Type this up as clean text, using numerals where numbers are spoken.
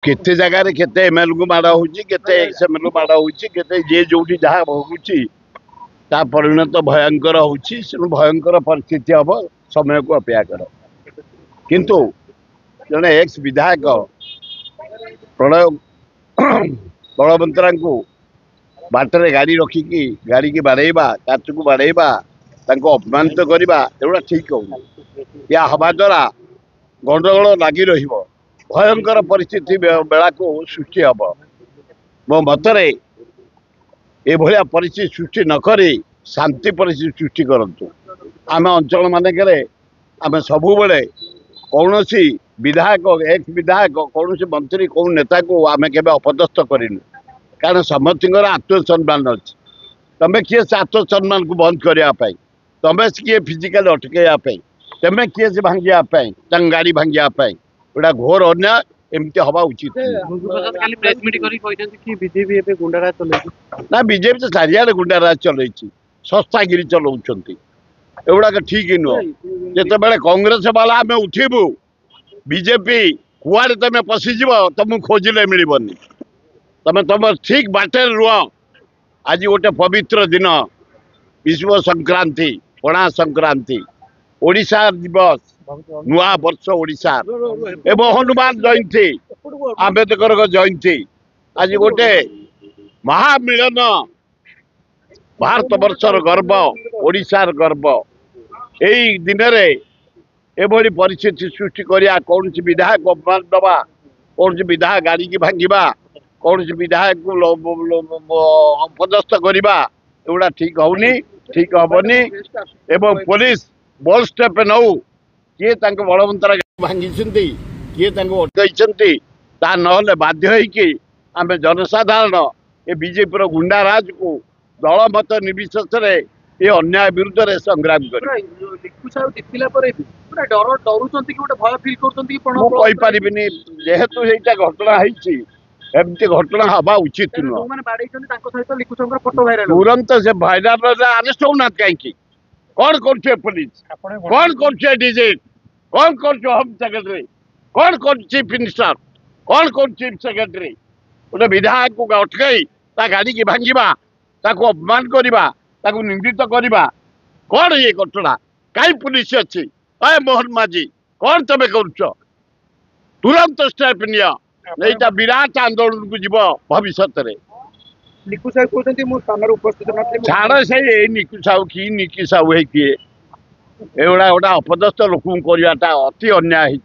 केते जगार केते एमएल को माड़ होते एक्सएमएल को माड़ होते जे जो जहाँ भोगुची ता परिणत भयंकर होची भयंकर परिस्थिति हम समय को अपेक्षा कर किंतु जड़े एक्स विधायक प्रलय बलवंतरा को बाटर गाड़ी रखिकी गाड़ी की बाड़ेबा काच को बाड़ेबा अपमानित करवा एगुड़ा ठीक हो या हवा द्वारा गंडगोल लगी भयंकर परिस्थिति बेला को सृष्टि हम मो मतरे एभलिया परिस्थिति सृष्टि नक शांति परिस्थिति सृष्टि करतु आम अंचल मानक आम सबु बेले कौन विधायक एक्स विधायक कौन मंत्री कौन नेता को आम के अपदस्थ करूँ कारण समस्त आत्मसम्मान अच्छी तुम किए से आत्मसम्मान को बंद करने तुम किए फिजिकाल अटकवाई तुम किए से भांगापी गाड़ी भांगापी गोटा घोर अन्याय एमती हवा उचित ना बीजेपी तो चारिआडे गुंडाराज चल सस्तागिरी चलाउं एगुड़ाक ठीक नुह जिते कांग्रेस वाला आम उठबू बीजेपी कुआड़े तुम पशिज तुमको खोजिले मिलबनी तुम तुम ठीक बाटे रुह आज गोटे पवित्र दिन विश्व संक्रांति पणा संक्रांति ओडिशा दिवस नुआ वर्ष ओडिशा एवं हनुमान जयंती आंबेडकर जयंती आज गोटे महामिलन भारत वर्षर गर्व ओडिशार गर्व यही दिन एभली परिस्थिति सृष्टि करिया कौन विधायक अपमान दबा कौन विधायक गाड़ी की भांगा कौन विधायक अपदस्थ करवा एगुड़ा ठीक होनी ठीक हेनी एवं पुलिस बल स्टेप नौ किए बलवंतरा भांगी किए अटकई ता ना बाध्य आम जनसाधारण ये बीजेपी गुंडाराज को दल मत निर्विशेष ये अन्याय विरुद्ध में संग्राम करपारे जेहेतु ये घटना एमती घटना हवा उचित नुह तुरंत से भाइराल अरेस्ट होना कहीं कौन कर पुलिस कौन कर डीजी कौन कर होम सेक्रेटरी कौन कर चीफ मिनिस्टर कौन कर चीफ सेक्रेटरी गोटे विधायक को अटकई गाड़ी की भांगा अपमान करवा निंदित करवा कौन ये घटना कहीं पुलिस अच्छी अरे मोहन माझी कौन तुम कर तुरंत स्टेप निटा विराट आंदोलन को जीव भविष्य छाड़ से निकु साहू कि निकी साहू है किए एगुड़ा गोटा अपदस्थ लोक करवाटा अति अन्याय।